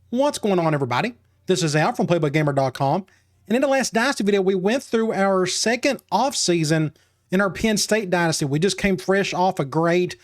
What's going on, everybody? This is Al from PlaybookGamer.com, and in the last Dynasty video, we went through our second off-season in our Penn State Dynasty. We just came fresh off a great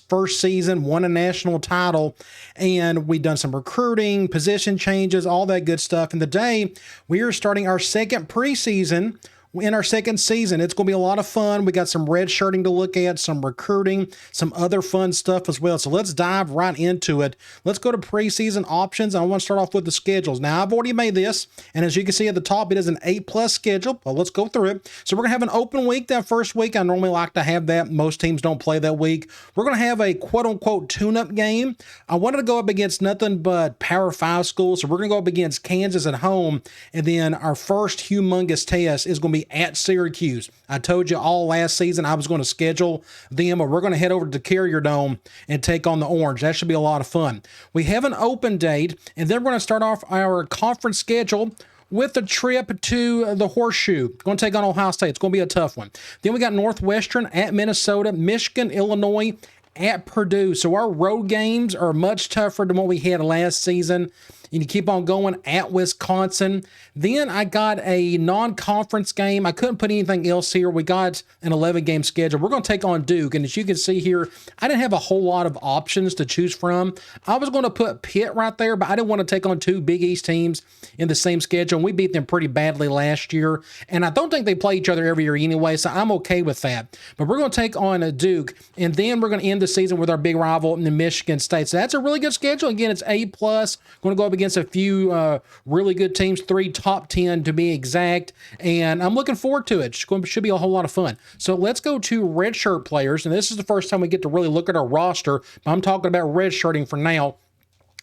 first season, won a national title, and we done some recruiting, position changes, all that good stuff. And today, we are starting our second preseason in our second season. It's going to be a lot of fun. We got some red shirting to look at, some recruiting, some other fun stuff as well. So let's dive right into it. Let's go to preseason options. I want to start off with the schedules. Now, I've already made this, and as you can see at the top, it is an 8+ schedule. Well, let's go through it. So we're going to have an open week that first week. I normally like to have that. Most teams don't play that week. We're going to have a quote-unquote tune-up game. I wanted to go up against nothing but Power 5 schools, so we're going to go up against Kansas at home, and then our first humongous test is going to be at Syracuse. I told you all last season I was going to schedule them, or we're going to head over to the Carrier Dome and take on the Orange. That should be a lot of fun. We have an open date, and then we're going to start off our conference schedule with a trip to the Horseshoe. Going to take on Ohio State. It's going to be a tough one. Then we got Northwestern at Minnesota, Michigan, Illinois, at Purdue. So our road games are much tougher than what we had last season. And you keep on going at Wisconsin. Then I got a non-conference game. I couldn't put anything else here. We got an 11-game schedule. We're going to take on Duke. And as you can see here, I didn't have a whole lot of options to choose from. I was going to put Pitt right there, but I didn't want to take on two Big East teams in the same schedule. And we beat them pretty badly last year. And I don't think they play each other every year anyway, so I'm okay with that. But we're going to take on Duke. And then we're going to end the season with our big rival in the Michigan State. So that's a really good schedule. Again, it's A+. Going to go up against a few really good teams, 3 top 10 to be exact, and I'm looking forward to it. Should be a whole lot of fun. So let's go to redshirt players, and this is the first time we get to really look at our roster, but I'm talking about redshirting for now.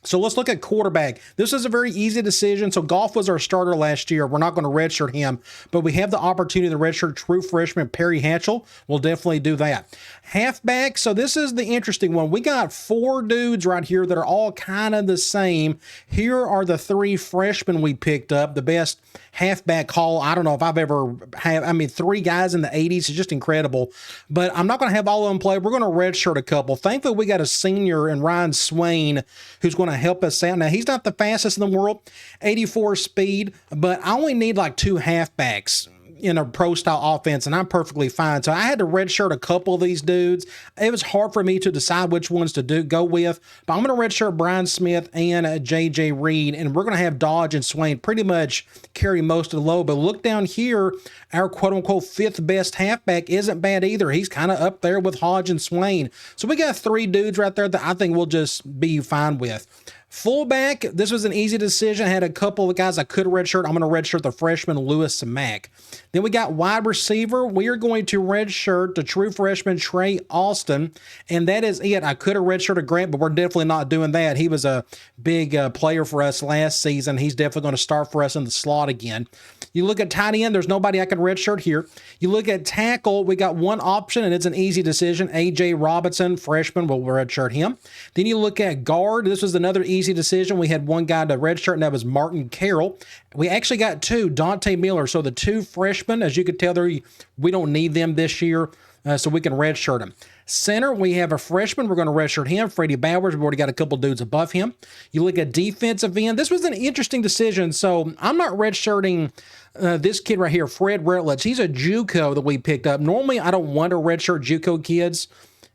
So let's look at quarterback. This is a very easy decision. So Goff was our starter last year. We're not going to redshirt him, but we have the opportunity to redshirt true freshman Perry Hatchell. We'll definitely do that. Halfback. So this is the interesting one. We got 4 dudes right here that are all kind of the same. Here are the 3 freshmen we picked up. The best halfback haul. I don't know if I've ever had. I mean, 3 guys in the 80s is just incredible. But I'm not going to have all of them play. We're going to redshirt a couple. Thankfully, we got a senior in Ryan Swain who's going to help us out. Now, he's not the fastest in the world, 84 speed, but I only need like 2 halfbacks in a pro-style offense, and I'm perfectly fine. So I had to redshirt a couple of these dudes. It was hard for me to decide which ones to go with, but I'm going to redshirt Brian Smith and J.J. Reed, and we're going to have Dodge and Swain pretty much carry most of the load. But look down here, our quote-unquote 5th best halfback isn't bad either. He's kind of up there with Hodge and Swain. So we got 3 dudes right there that I think we'll just be fine with. Fullback, this was an easy decision. I had a couple of guys I could redshirt. I'm going to redshirt the freshman Lewis Mack. Then we got wide receiver. We are going to redshirt the true freshman Trey Austin, and that is it. I could have redshirted Grant, but we're definitely not doing that. He was a big player for us last season. He's definitely going to start for us in the slot again. You look at tight end, there's nobody I can redshirt here. You look at tackle, we got one option, and it's an easy decision. A.J. Robinson, freshman, we'll redshirt him. Then you look at guard. This was another easy decision. We had one guy to redshirt, and that was Martin Carroll. We actually got 2, Dante Miller. So the 2 freshmen, as you can tell, we don't need them this year, so we can redshirt them. Center, we have a freshman. We're going to redshirt him, Freddie Bowers. We've already got a couple dudes above him. You look at defensive end. This was an interesting decision. So I'm not redshirting this kid right here, Fred Rutledge. He's a JUCO that we picked up. Normally, I don't want to redshirt JUCO kids.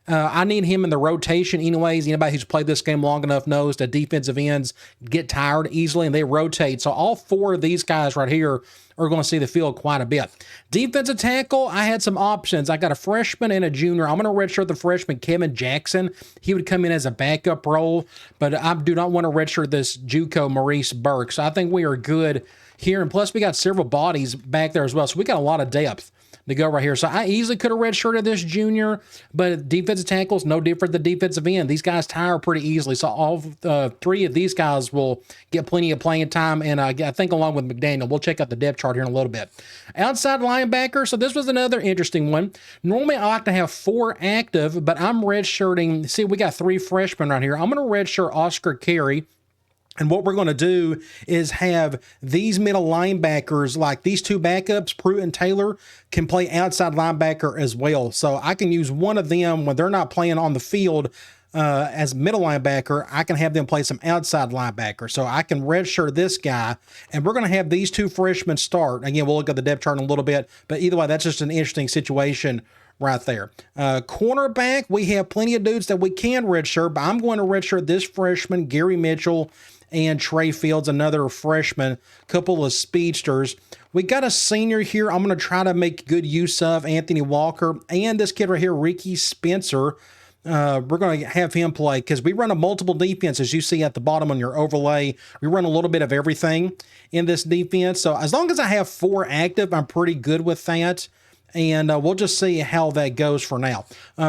I need him in the rotation anyways. Anybody who's played this game long enough knows that defensive ends get tired easily and they rotate. So all 4 of these guys right here are going to see the field quite a bit. Defensive tackle, I had some options. I got a freshman and a junior. I'm going to redshirt the freshman Kevin Jackson. He would come in as a backup role, but I do not want to redshirt this JUCO Maurice Burke. So I think we are good here. And plus, we got several bodies back there as well. So we got a lot of depth to go right here. So I easily could have redshirted this junior, but defensive tackles, no different than defensive end. These guys tire pretty easily. So all 3 of these guys will get plenty of playing time. And I think along with McDaniel, we'll check out the depth chart here in a little bit. Outside linebacker. So this was another interesting one. Normally I like to have 4 active, but I'm redshirting. See, we got 3 freshmen right here. I'm going to redshirt Oscar Carey. And what we're going to do is have these middle linebackers, like these 2 backups, Pruitt and Taylor, can play outside linebacker as well. So I can use one of them when they're not playing on the field. as middle linebacker, I can have them play some outside linebacker. So I can redshirt this guy, and we're going to have these two freshmen start. Again, we'll look at the depth chart in a little bit, but either way, that's just an interesting situation right there. Cornerback, we have plenty of dudes that we can redshirt, but I'm going to redshirt this freshman, Gary Mitchell, and Trey Fields, another freshman, couple of speedsters. We got a senior here I'm going to try to make good use of, Anthony Walker, and this kid right here, Ricky Spencer. We're going to have him play because we run a multiple defense, as you see at the bottom on your overlay. We run a little bit of everything in this defense. So as long as I have 4 active, I'm pretty good with that. And we'll just see how that goes for now.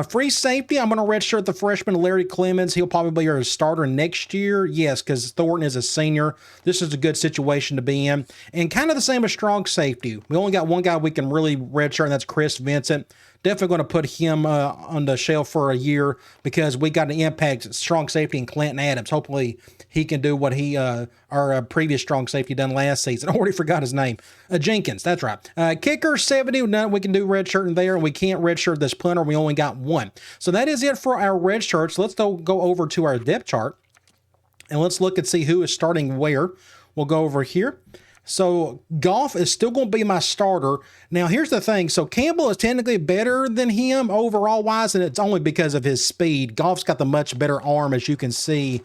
Free safety, I'm going to redshirt the freshman Larry Clemens. He'll probably be our starter next year. Yes, because Thornton is a senior. This is a good situation to be in. And kind of the same as strong safety. We only got one guy we can really redshirt, and that's Chris Vincent. Definitely going to put him on the shelf for a year because we got an impact strong safety in Clinton Adams. Hopefully he can do what our previous strong safety done last season. I already forgot his name. Jenkins, that's right. Kicker 70, we can do red shirt in there, and we can't red shirt this punter. We only got 1. So that is it for our red shirts. Let's go over to our depth chart, and let's look and see who is starting where. We'll go over here. So Goff is still going to be my starter. Now, here's the thing. So Campbell is technically better than him overall wise, and it's only because of his speed. Goff's got the much better arm, as you can see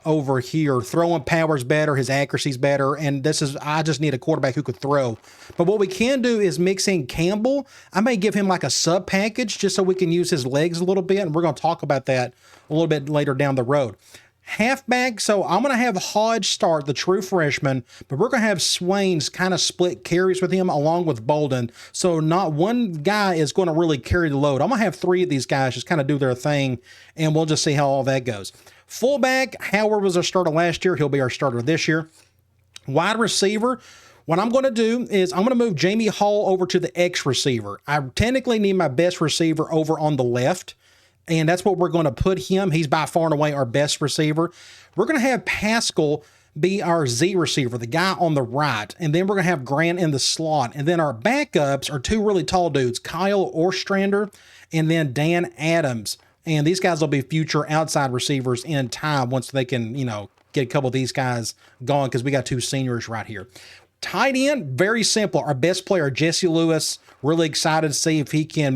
over here. Throwing power's better, his accuracy's better, and I just need a quarterback who could throw. But what we can do is mix in Campbell. I may give him like a sub package just so we can use his legs a little bit, and we're going to talk about that a little bit later down the road. Halfback, so I'm going to have Hodge start, the true freshman, but we're going to have Swain's kind of split carries with him along with Bolden. So not one guy is going to really carry the load. I'm going to have 3 of these guys just kind of do their thing, and we'll just see how all that goes. Fullback, Howard was our starter last year. He'll be our starter this year. Wide receiver, what I'm going to do is I'm going to move Jamie Hall over to the X receiver. I technically need my best receiver over on the left, and that's what we're going to put him. He's by far and away our best receiver. We're going to have Pascal be our Z receiver, the guy on the right. And then we're going to have Grant in the slot. And then our backups are 2 really tall dudes, Kyle Ostrander and then Dan Adams. And these guys will be future outside receivers in time once they can, get a couple of these guys going because we got 2 seniors right here. Tight end, very simple. Our best player, Jesse Lewis. Really excited to see if he can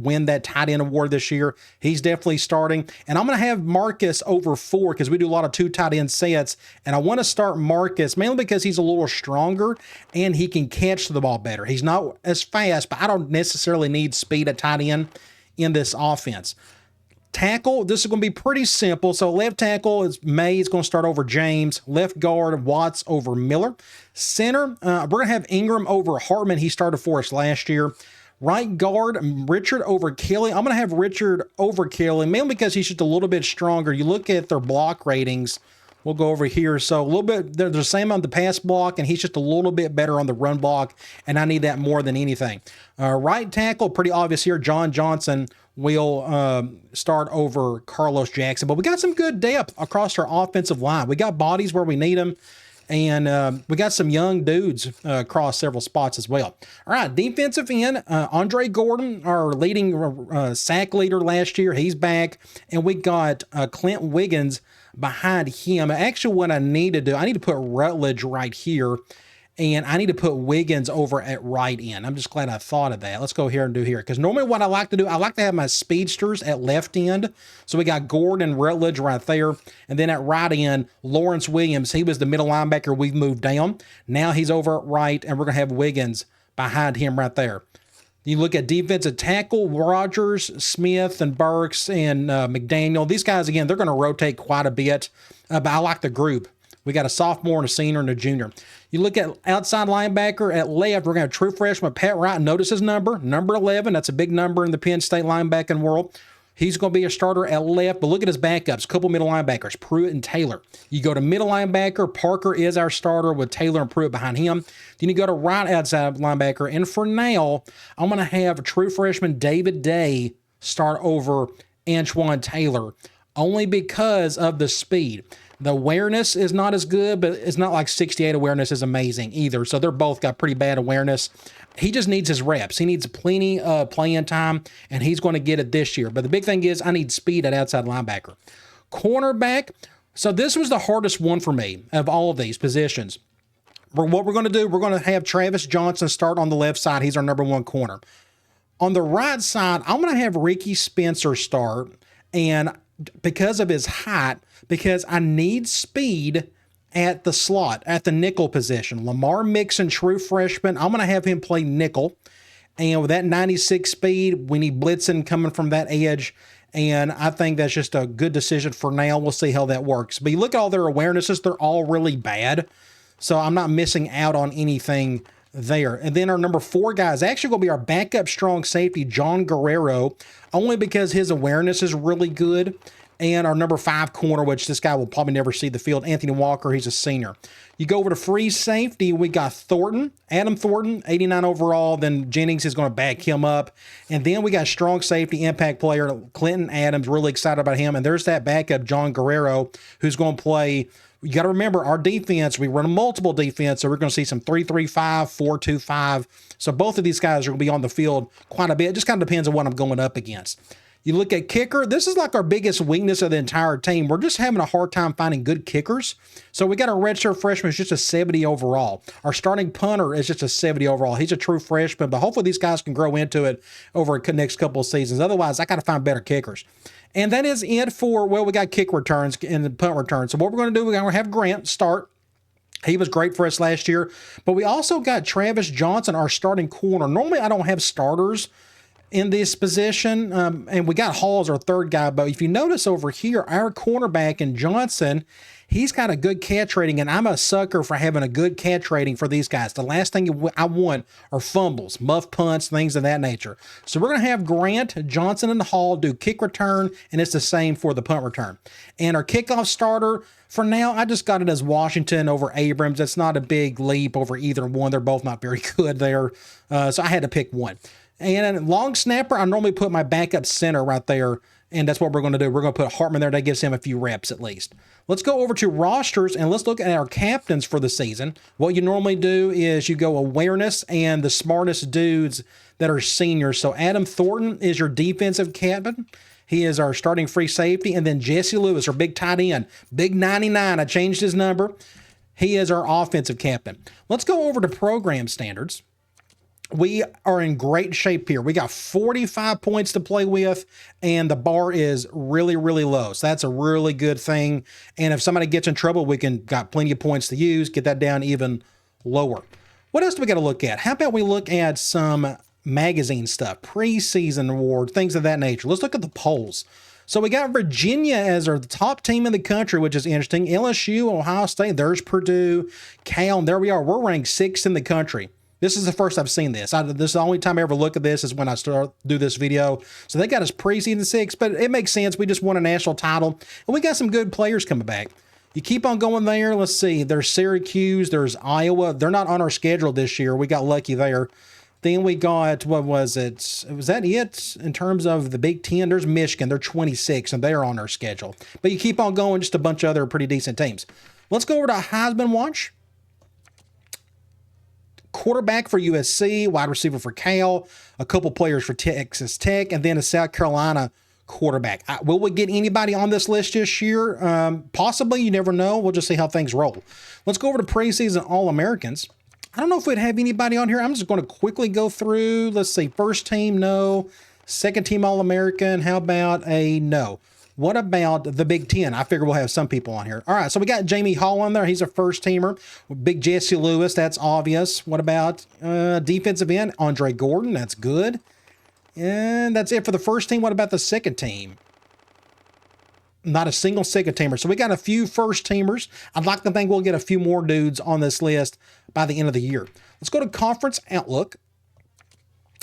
win that tight end award this year. He's definitely starting. And I'm going to have Marcus over 4 because we do a lot of 2 tight end sets. And I want to start Marcus mainly because he's a little stronger and he can catch the ball better. He's not as fast, but I don't necessarily need speed at tight end in this offense. Tackle, this is going to be pretty simple. So left tackle is May is going to start over James. Left guard, Watts over Miller. Center, we're going to have Ingram over Hartman. He started for us last year. Right guard, Richard over Kelly. I'm going to have Richard over Kelly, mainly because he's just a little bit stronger. You look at their block ratings. We'll go over here. So a little bit, they're the same on the pass block, and he's just a little bit better on the run block, and I need that more than anything. Right tackle, pretty obvious here. John Johnson will start over Carlos Jackson. But we got some good depth across our offensive line. We got bodies where we need them, and we got some young dudes across several spots as well. All right, defensive end, Andre Gordon, our leading sack leader last year, he's back. And we got Clint Wiggins behind him. Actually, what I need to do, I need to put Rutledge right here, and I need to put Wiggins over at right end. I'm just glad I thought of that. Let's go here and do here. Because normally what I like to do, I like to have my speedsters at left end. So we got Gordon and Rutledge right there. And then at right end, Lawrence Williams, he was the middle linebacker. We've moved down. Now he's over at right, and we're going to have Wiggins behind him right there. You look at defensive tackle, Rogers, Smith, and Burks, and McDaniel. These guys, again, they're going to rotate quite a bit. But I like the group. We got a sophomore and a senior and a junior. You look at outside linebacker at left, we're going to have true freshman Pat Wright. Notice his number 11. That's a big number in the Penn State linebacking world. He's going to be a starter at left, but look at his backups. A couple middle linebackers, Pruitt and Taylor. You go to middle linebacker, Parker is our starter with Taylor and Pruitt behind him. Then you go to right outside linebacker, and for now, I'm going to have true freshman David Day start over Antoine Taylor, only because of the speed. The awareness is not as good, but it's not like 68 awareness is amazing either. So they're both got pretty bad awareness. He just needs his reps. He needs plenty of playing time, and he's going to get it this year. But the big thing is I need speed at outside linebacker. Cornerback. So this was the hardest one for me of all of these positions. What we're going to do, we're going to have Travis Johnson start on the left side. He's our number one corner. On the right side, I'm going to have Ricky Spencer start, and because of his height, because I need speed at the slot, at the nickel position. Lamar Mixon, true freshman, I'm going to have him play nickel, and with that 96 speed, we need blitzing coming from that edge, and I think that's just a good decision for now. We'll see how that works. But you look at all their awarenesses, they're all really bad. So I'm not missing out on anything there. And then our number 4 guy is actually going to be our backup strong safety, John Guerrero, only because his awareness is really good. And our number 5 corner, which this guy will probably never see the field, Anthony Walker, he's a senior. You go over to free safety, we got Thornton, Adam Thornton, 89 overall. Then Jennings is going to back him up. And then we got strong safety impact player, Clinton Adams, really excited about him. And there's that backup, John Guerrero, who's going to play. You got to remember our defense, we run a multiple defense, so we're going to see some 3-3-5, 4-2-5. So both of these guys are going to be on the field quite a bit. It just kind of depends on what I'm going up against. You look at kicker, this is like our biggest weakness of the entire team. We're just having a hard time finding good kickers. So we got a redshirt freshman who's just a 70 overall. Our starting punter is just a 70 overall. He's a true freshman, but hopefully these guys can grow into it over the next couple of seasons. Otherwise, I got to find better kickers. And that is it for, well, we got kick returns and the punt returns. So what we're going to do, we're going to have Grant start. He was great for us last year. But we also got Travis Johnson, our starting corner. Normally, I don't have starters in this position. And we got Hall's our third guy. But if you notice over here, our cornerback in Johnson, he's got a good catch rating, and I'm a sucker for having a good catch rating for these guys. The last thing I want are fumbles, muff punts, things of that nature. So we're going to have Grant, Johnson, and Hall do kick return, and it's the same for the punt return. And our kickoff starter, for now, I just got it as Washington over Abrams. That's not a big leap over either one. They're both not very good there. So I had to pick one. And long snapper, I normally put my backup center right there, and that's what we're going to do. We're going to put Hartman there. That gives him a few reps at least. Let's go over to rosters, and let's look at our captains for the season. What you normally do is you go awareness and the smartest dudes that are seniors. So Adam Thornton is your defensive captain. He is our starting free safety. And then Jesse Lewis, our big tight end, big 99. I changed his number. He is our offensive captain. Let's go over to program standards. We are in great shape here. We got 45 points to play with, and the bar is really, really low. So that's a really good thing. And if somebody gets in trouble, we got plenty of points to use, get that down even lower. What else do we got to look at? How about we look at some magazine stuff, preseason award, things of that nature. Let's look at the polls. So we got Virginia as our top team in the country, which is interesting. LSU, Ohio State, there's Purdue, Cal, and there we are. We're ranked 6th in the country. This is the first I've seen this. This is the only time I ever look at this is when I do this video. So they got us preseason 6, but it makes sense. We just won a national title, and we got some good players coming back. You keep on going there. Let's see. There's Syracuse. There's Iowa. They're not on our schedule this year. We got lucky there. Then we got, what was it? Was that it in terms of the Big Ten? There's Michigan. They're 26, and they're on our schedule. But you keep on going, just a bunch of other pretty decent teams. Let's go over to Heisman Watch. Quarterback for USC, wide receiver for Cal, a couple players for Texas Tech, and then a South Carolina quarterback. Will we get anybody on this list this year? Possibly. You never know. We'll just see how things roll. Let's go over to preseason All-Americans. I don't know if we'd have anybody on here. I'm just going to quickly go through. Let's see. First team, no. Second team All-American. How about a no? What about the Big Ten? I figure we'll have some people on here. All right, so we got Jamie Hall on there. He's a first teamer. Big Jesse Lewis, that's obvious. What about defensive end? Andre Gordon, that's good. And that's it for the first team. What about the second team? Not a single second teamer. So we got a few first teamers. I'd like to think we'll get a few more dudes on this list by the end of the year. Let's go to Conference Outlook.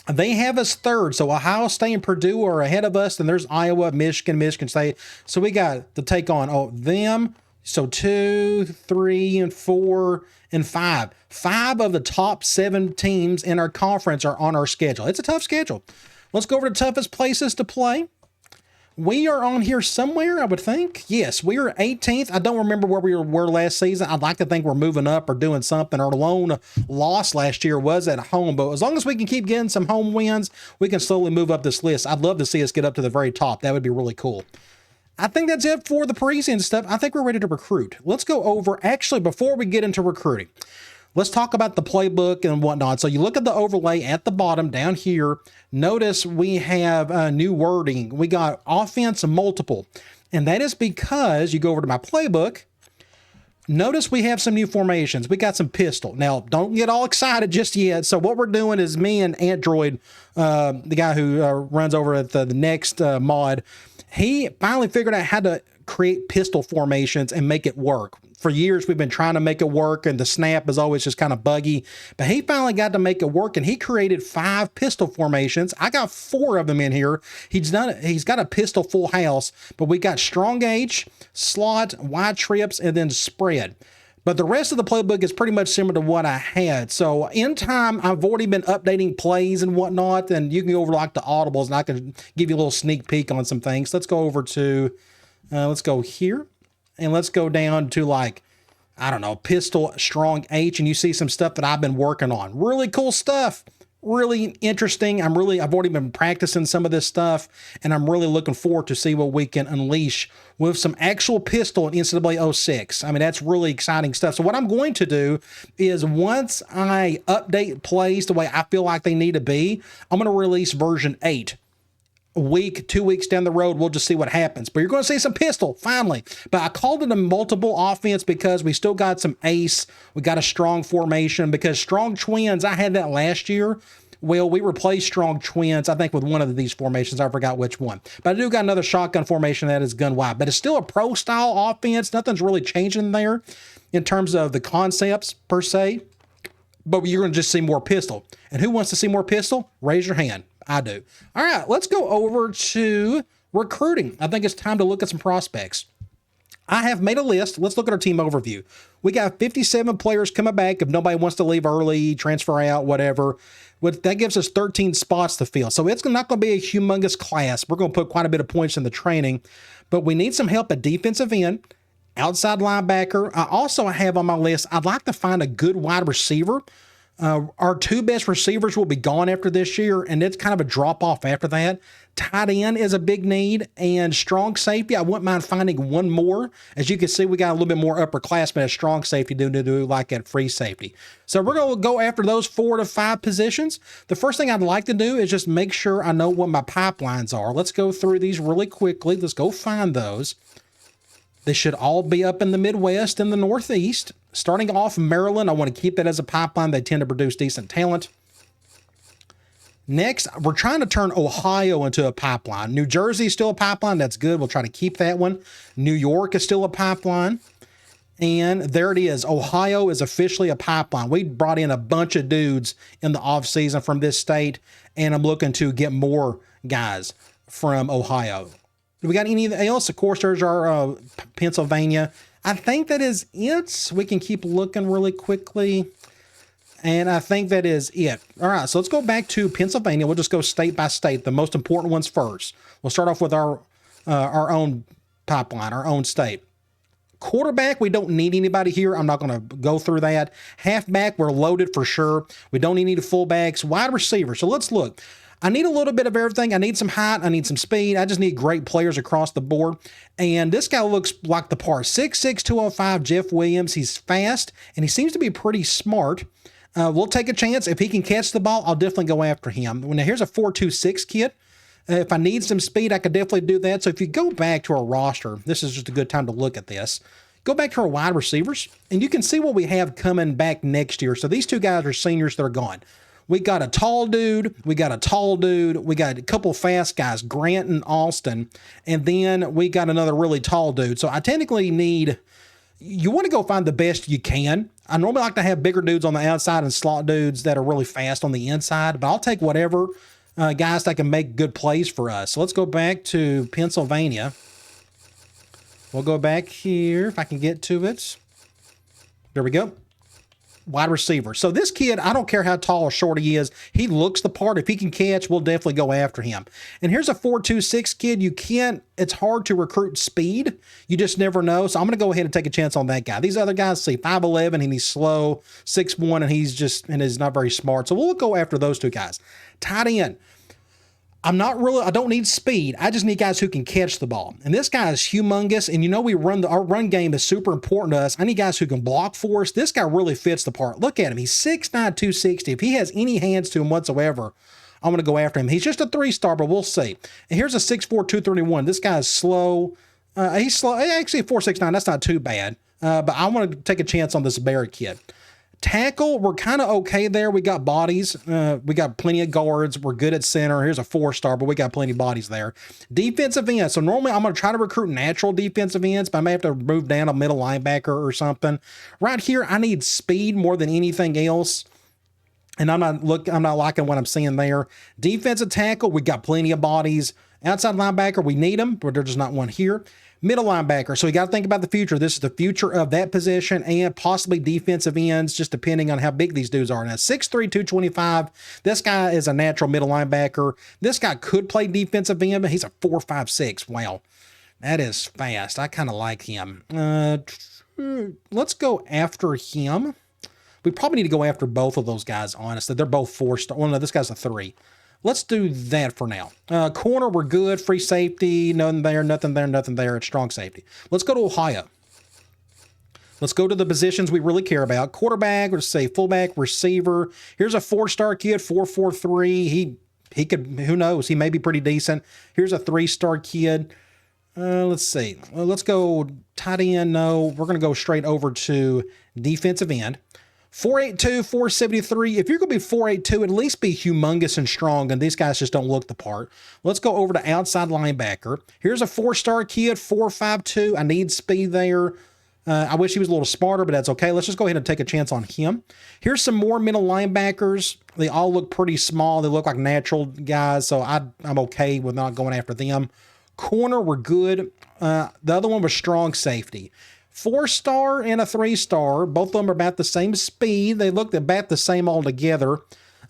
They have us third, so Ohio State and Purdue are ahead of us. Then there's Iowa, Michigan State. So we got to take on them. So 2, 3, and 4, and 5. 5 of the top 7 teams in our conference are on our schedule. It's a tough schedule. Let's go over to toughest places to play. We are on here somewhere, I would think. Yes, we are 18th. I don't remember where we were last season. I'd like to think we're moving up or doing something. Our lone loss last year was at home, but as long as we can keep getting some home wins, we can slowly move up this list. I'd love to see us get up to the very top. That would be really cool. I think that's it for the preseason stuff. I think we're ready to recruit. Let's go over, actually, before we get into recruiting, let's talk about the playbook and whatnot. So you look at the overlay at the bottom down here. Notice we have new wording. We got offense multiple. And that is because you go over to my playbook. Notice we have some new formations. We got some pistol. Now, don't get all excited just yet. So what we're doing is me and Android, the guy who runs over at the next mod, he finally figured out how to create pistol formations and make it work. For years, we've been trying to make it work, and the snap is always just kind of buggy. But he finally got to make it work, and he created 5 pistol formations. I got 4 of them in here. He's got a pistol full house, but we got strong H, slot, wide trips, and then spread. But the rest of the playbook is pretty much similar to what I had. So in time, I've already been updating plays and whatnot, and you can go over like the audibles, and I can give you a little sneak peek on some things. Let's go over to, let's go here. And let's go down to like, I don't know, pistol strong H, and you see some stuff that I've been working on. Really cool stuff. Really interesting. I've already been practicing some of this stuff, and I'm really looking forward to see what we can unleash with some actual pistol in NCAA 06. I mean, that's really exciting stuff. So what I'm going to do is once I update plays the way I feel like they need to be, I'm going to release version 8. A week, 2 weeks down the road, we'll just see what happens. But you're going to see some pistol, finally. But I called it a multiple offense because we still got some ace. We got a strong formation because strong twins, I had that last year. Well, we replaced strong twins, I think, with one of these formations. I forgot which one. But I do got another shotgun formation that is gun wide. But it's still a pro-style offense. Nothing's really changing there in terms of the concepts, per se. But you're going to just see more pistol. And who wants to see more pistol? Raise your hand. I do. All right, let's go over to recruiting. I think it's time to look at some prospects. I have made a list. Let's look at our team overview. We got 57 players coming back. If nobody wants to leave early, transfer out, whatever, that gives us 13 spots to fill. So it's not going to be a humongous class. We're going to put quite a bit of points in the training, but we need some help at defensive end, outside linebacker. I also have on my list, I'd like to find a good wide receiver. Our 2 best receivers will be gone after this year, and it's kind of a drop-off after that. Tight end is a big need, and strong safety, I wouldn't mind finding one more. As you can see, we got a little bit more upperclassmen at strong safety to do like at free safety. So we're going to go after those 4 to 5 positions. The first thing I'd like to do is just make sure I know what my pipelines are. Let's go through these really quickly. Let's go find those. They should all be up in the Midwest and the Northeast. Starting off Maryland, I want to keep that as a pipeline. They tend to produce decent talent. Next, we're trying to turn Ohio into a pipeline. New Jersey is still a pipeline. That's good. We'll try to keep that one. New York is still a pipeline. And there it is. Ohio is officially a pipeline. We brought in a bunch of dudes in the offseason from this state, and I'm looking to get more guys from Ohio. Do we got anything else? Of course, there's our Pennsylvania. I think that is it. We can keep looking really quickly. And I think that is it. All right, so let's go back to Pennsylvania. We'll just go state by state, the most important ones first. We'll start off with our own pipeline, our own state. Quarterback, we don't need anybody here. I'm not going to go through that. Halfback, we're loaded for sure. We don't need any fullbacks. Wide receiver. So let's look. I need a little bit of everything. I need some height. I need some speed. I just need great players across the board. And this guy looks like the part. 6'6", 205, Jeff Williams. He's fast, and he seems to be pretty smart. We'll take a chance. If he can catch the ball, I'll definitely go after him. Now, here's a 4.26 kit. If I need some speed, I could definitely do that. So if you go back to our roster, this is just a good time to look at this. Go back to our wide receivers, and you can see what we have coming back next year. So these 2 guys are seniors that are gone. We got a tall dude. We got a couple fast guys, Grant and Austin. And then we got another really tall dude. So I technically need, you want to go find the best you can. I normally like to have bigger dudes on the outside and slot dudes that are really fast on the inside, but I'll take whatever guys that can make good plays for us. So let's go back to Pennsylvania. We'll go back here if I can get to it. There we go. wide receiver. So this kid, I don't care how tall or short he is, he looks the part. If he can catch, we'll definitely go after him. And here's a 4.26 kid. It's hard to recruit speed. You just never know. So I'm going to go ahead and take a chance on that guy. These other guys, see 5'11", and he's slow, 6'1", and he's not very smart. So we'll go after those two guys. Tight end. I don't need speed. I just need guys who can catch the ball. And this guy is humongous. And our run game is super important to us. I need guys who can block for us. This guy really fits the part. Look at him. He's 6'9", 260. If he has any hands to him whatsoever, I'm going to go after him. He's just a 3-star, but we'll see. And here's a 6'4", 231. This guy is slow. He's slow. Actually, 4.69. That's not too bad. But I want to take a chance on this Barrett kid. Tackle, we're kind of okay there. We got bodies. We got plenty of guards. We're good at center. Here's a 4-star, but we got plenty of bodies there. Defensive end. So normally I'm going to try to recruit natural defensive ends, but I may have to move down a middle linebacker or something. Right here, I need speed more than anything else. And I'm not liking what I'm seeing there. Defensive tackle, we got plenty of bodies. Outside linebacker, we need them, but there's just not one here. Middle linebacker. So you got to think about the future. This is the future of that position and possibly defensive ends, just depending on how big these dudes are. Now, 6'3", 225. This guy is a natural middle linebacker. This guy could play defensive end, but he's a 4.56. Wow. That is fast. I kind of like him. Let's go after him. We probably need to go after both of those guys, honestly. They're both 4-star. Well, no, this guy's a 3. Let's do that for now. Corner, we're good. Free safety, nothing there, nothing there, nothing there. It's strong safety. Let's go to Ohio. Let's go to the positions we really care about. Quarterback, let's say fullback, receiver. Here's a 4-star kid, 4.43. He could, who knows? He may be pretty decent. Here's a 3-star kid. Let's see. Let's go tight end. No, we're going to go straight over to defensive end. 4'82", 473. If you're going to be 4'82", at least be humongous and strong, and these guys just don't look the part. Let's go over to outside linebacker. Here's a 4-star kid, 4'52". I need speed there. I wish he was a little smarter, but that's okay. Let's just go ahead and take a chance on him. Here's some more middle linebackers. They all look pretty small. They look like natural guys, so I'm okay with not going after them. Corner, we're good. The other one was strong safety. 4-star and a 3-star. Both of them are about the same speed. They look about the same altogether.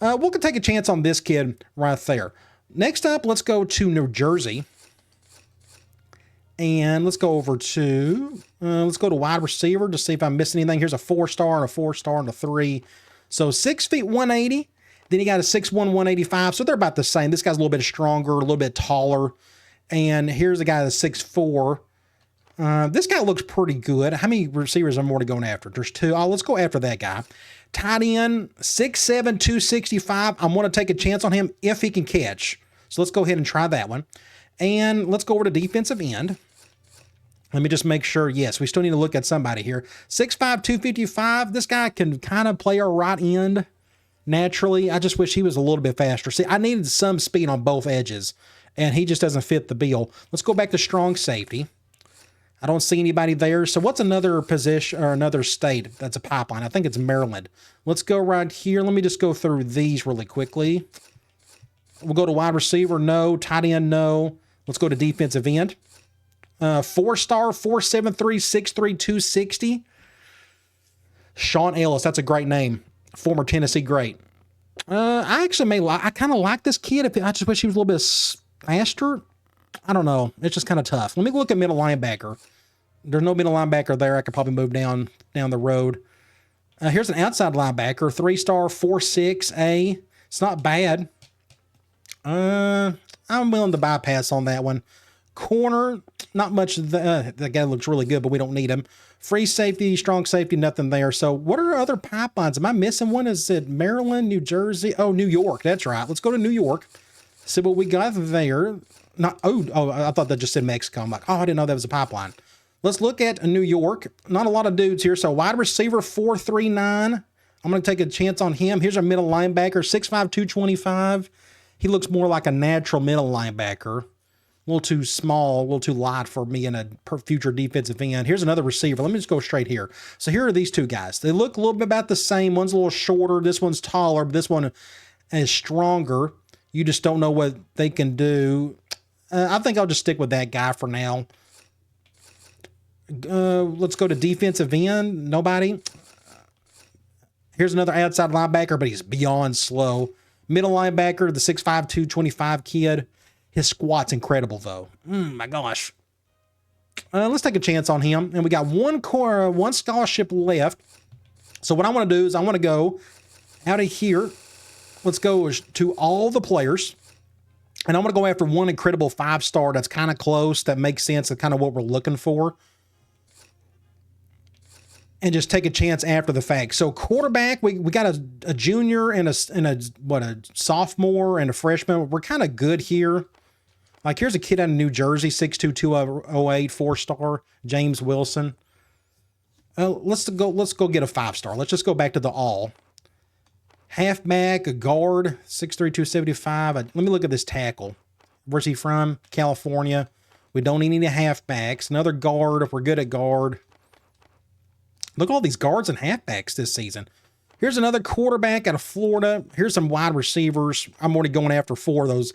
We'll take a chance on this kid right there. Next up, let's go to New Jersey. And let's go over to, let's go to wide receiver to see if I'm missing anything. Here's a 4-star and a 4-star and a 3. So 6 feet, 180. Then you got a 6'1", 185. So they're about the same. This guy's a little bit stronger, a little bit taller. And here's a guy that's 6'4". This guy looks pretty good. How many receivers am I already going after? There's 2. Oh, let's go after that guy. Tight end, 6'7", 265. I'm going to take a chance on him if he can catch. So let's go ahead and try that one. And let's go over to defensive end. Let me just make sure. Yes, we still need to look at somebody here. 6'5", 255. This guy can kind of play our right end naturally. I just wish he was a little bit faster. See, I needed some speed on both edges, and he just doesn't fit the bill. Let's go back to strong safety. I don't see anybody there. So what's another position or another state that's a pipeline? I think it's Maryland. Let's go right here. Let me just go through these really quickly. We'll go to wide receiver. No. Tight end. No. Let's go to defensive end. 4-star, 4'7", 6'3", 260. Sean Ellis. That's a great name. Former Tennessee great. I kind of like this kid. I just wish he was a little bit faster. I don't know. It's just kind of tough. Let me look at middle linebacker. There's no middle linebacker there. I could probably move down the road. Here's an outside linebacker, 3-star, 4'6", It's not bad. I'm willing to bypass on that one. Corner, not much. The guy looks really good, but we don't need him. Free safety, strong safety, nothing there. So what are other pipelines? Am I missing one? Is it Maryland, New Jersey? Oh, New York. That's right. Let's go to New York. See what we got there. I thought that just said Mexico. I'm like, oh, I didn't know that was a pipeline. Let's look at New York. Not a lot of dudes here. So wide receiver, 4'39". I'm going to take a chance on him. Here's a middle linebacker, 6'5", 225. He looks more like a natural middle linebacker. A little too small, a little too light for me in a future defensive end. Here's another receiver. Let me just go straight here. So here are these two guys. They look a little bit about the same. One's a little shorter. This one's taller, but this one is stronger. You just don't know what they can do. I think I'll just stick with that guy for now. Let's go to defensive end. Nobody. Here's another outside linebacker, but he's beyond slow. Middle linebacker, the 6'5", 225 kid. His squat's incredible, though. My gosh. Let's take a chance on him. And we got one scholarship left. So what I want to do is I want to go out of here. Let's go to all the players. And I'm going to go after one incredible 5-star that's kind of close, that makes sense, of kind of what we're looking for. And just take a chance after the fact. So quarterback, we got a junior and a sophomore and a freshman. We're kind of good here. Like, here's a kid out of New Jersey, 6'2", 208, 4-star, James Wilson. Let's go get a 5-star. Let's just go back to the all. Halfback, a guard, 6'3", 275. Let me look at this tackle. Where's he from? California. We don't need any halfbacks. Another guard if we're good at guard. Look at all these guards and halfbacks this season. Here's another quarterback out of Florida. Here's some wide receivers. I'm already going after 4 of those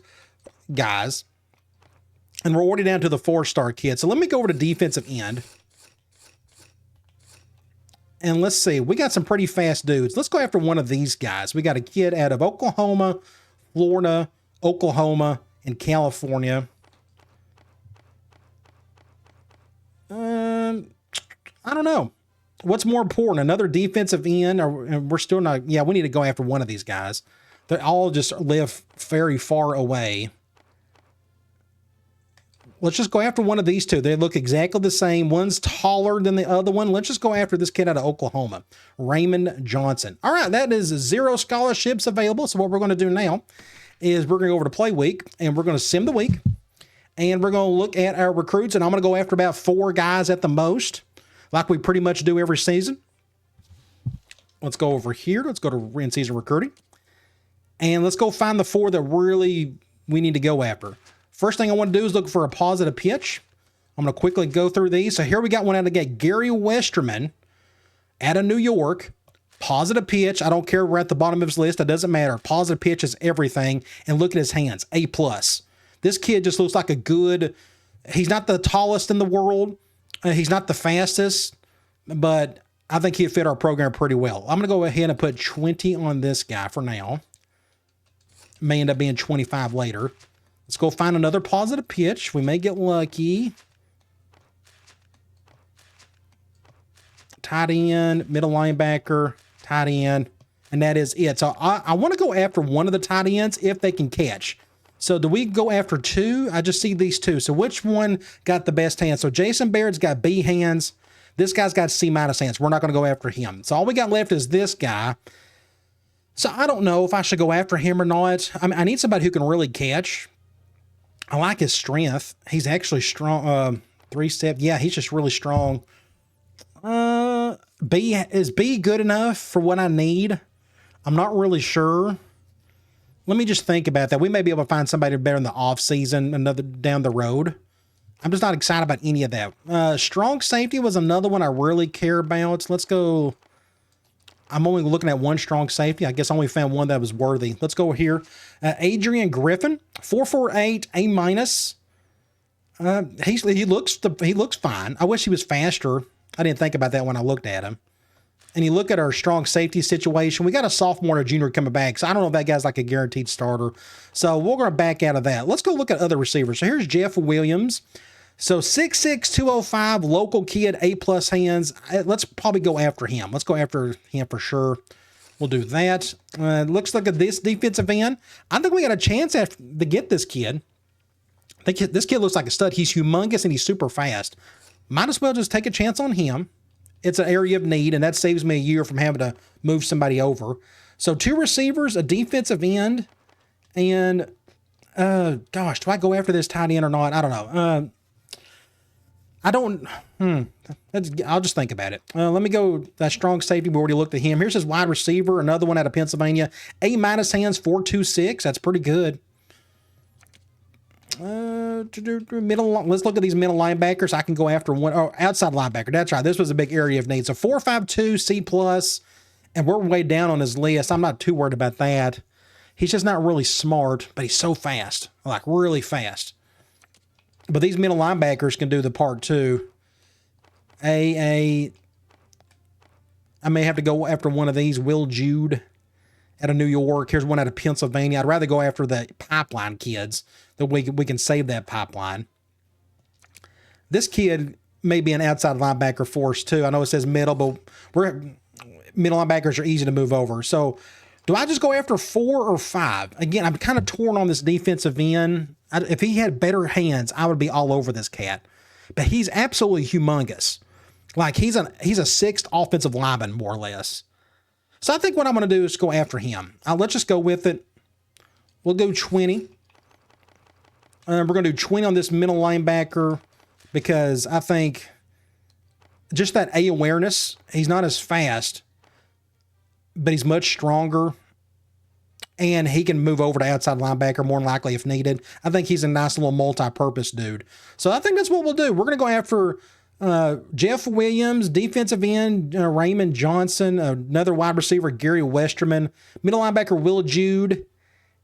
guys. And we're already down to the 4-star kid. So let me go over to defensive end. And let's see. We got some pretty fast dudes. Let's go after one of these guys. We got a kid out of Oklahoma, Florida, Oklahoma, and California. I don't know. What's more important, another defensive end, or we're still not? Yeah, we need to go after one of these guys. They all just live very far away. Let's just go after one of these two. They look exactly the same. One's taller than the other one. Let's just go after this kid out of Oklahoma, Raymond Johnson. All right, that is 0 scholarships available. So what we're going to do now is we're going to go over to Play Week, and we're going to sim the week, and we're going to look at our recruits, and I'm going to go after about 4 guys at the most, like we pretty much do every season. Let's go over here. Let's go to in-season recruiting. And let's go find the 4 that really we need to go after. First thing I want to do is look for a positive pitch. I'm going to quickly go through these. So here we got one out of the gate. Gary Westerman out of New York. Positive pitch. I don't care. We're at the bottom of his list. That doesn't matter. Positive pitch is everything. And look at his hands. A+. This kid just looks like a good... He's not the tallest in the world. He's not the fastest, but I think he'd fit our program pretty well. I'm going to go ahead and put 20 on this guy for now. May end up being 25 later. Let's go find another positive pitch. We may get lucky. Tight end, middle linebacker, tight end, and that is it. So I want to go after one of the tight ends if they can catch. So do we go after 2? I just see these 2. So which one got the best hands? So Jason Baird's got B hands. This guy's got C- hands. We're not going to go after him. So all we got left is this guy. So I don't know if I should go after him or not. I mean, I need somebody who can really catch. I like his strength. He's actually strong. 3-step. Yeah, he's just really strong. Is B good enough for what I need? I'm not really sure. Let me just think about that. We may be able to find somebody better in the off season, another down the road. I'm just not excited about any of that. Strong safety was another one I really care about. Let's go. I'm only looking at one strong safety. I guess I only found one that was worthy. Let's go here. Adrian Griffin, 4.48, A-. He looks fine. I wish he was faster. I didn't think about that when I looked at him. And you look at our strong safety situation. We got a sophomore and a junior coming back, so I don't know if that guy's like a guaranteed starter. So we're going to back out of that. Let's go look at other receivers. So here's Jeff Williams. So 6'6", 205, local kid, A+ hands. Let's probably go after him. Let's go after him for sure. We'll do that. Looks like at this defensive end. I think we got a chance to get this kid. I think this kid looks like a stud. He's humongous and he's super fast. Might as well just take a chance on him. It's an area of need, and that saves me a year from having to move somebody over. So 2 receivers, a defensive end, and, gosh, do I go after this tight end or not? I don't know. I'll just think about it. Let me go that strong safety. We already looked at him. Here's his wide receiver, another one out of Pennsylvania. A- hands, 4.26. That's pretty good. Let's look at these middle linebackers. I can go after one. Oh, outside linebacker. That's right. This was a big area of need. So 4.52, C+, and we're way down on his list. I'm not too worried about that. He's just not really smart, but he's so fast, like really fast. But these middle linebackers can do the part too. I may have to go after one of these. Will Jude out of New York. Here's one out of Pennsylvania. I'd rather go after the pipeline kids, that we can save that pipeline. This kid may be an outside linebacker for us too. I know it says middle, but middle linebackers are easy to move over. So do I just go after 4 or 5? Again, I'm kind of torn on this defensive end. If he had better hands, I would be all over this cat. But he's absolutely humongous. Like he's a 6th offensive lineman, more or less. So I think what I'm going to do is go after him. Let's just go with it. We'll go 20. We're going to do 20 on this middle linebacker because I think just that A awareness, he's not as fast, but he's much stronger, and he can move over to outside linebacker more than likely if needed. I think he's a nice little multi-purpose dude. So I think that's what we'll do. We're going to go after Jeff Williams, defensive end Raymond Johnson, another wide receiver Gary Westerman, middle linebacker Will Jude,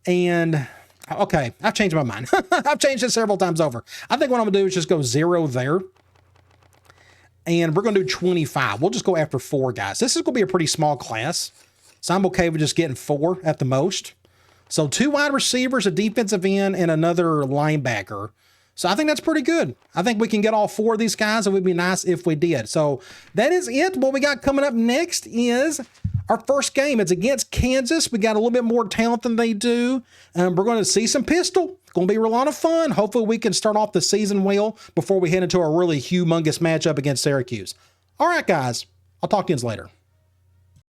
and okay, I've changed my mind. I've changed it several times over. I think what I'm going to do is just go 0 there. And we're going to do 25. We'll just go after 4 guys. This is going to be a pretty small class, so I'm okay with just getting 4 at the most. So 2 wide receivers, a defensive end, and another linebacker. So I think that's pretty good. I think we can get all 4 of these guys. It would be nice if we did. So that is it. What we got coming up next is our first game. It's against Kansas. We got a little bit more talent than they do. We're going to see some pistol. It's going to be a lot of fun. Hopefully we can start off the season well before we head into a really humongous matchup against Syracuse. All right, guys. I'll talk to you later.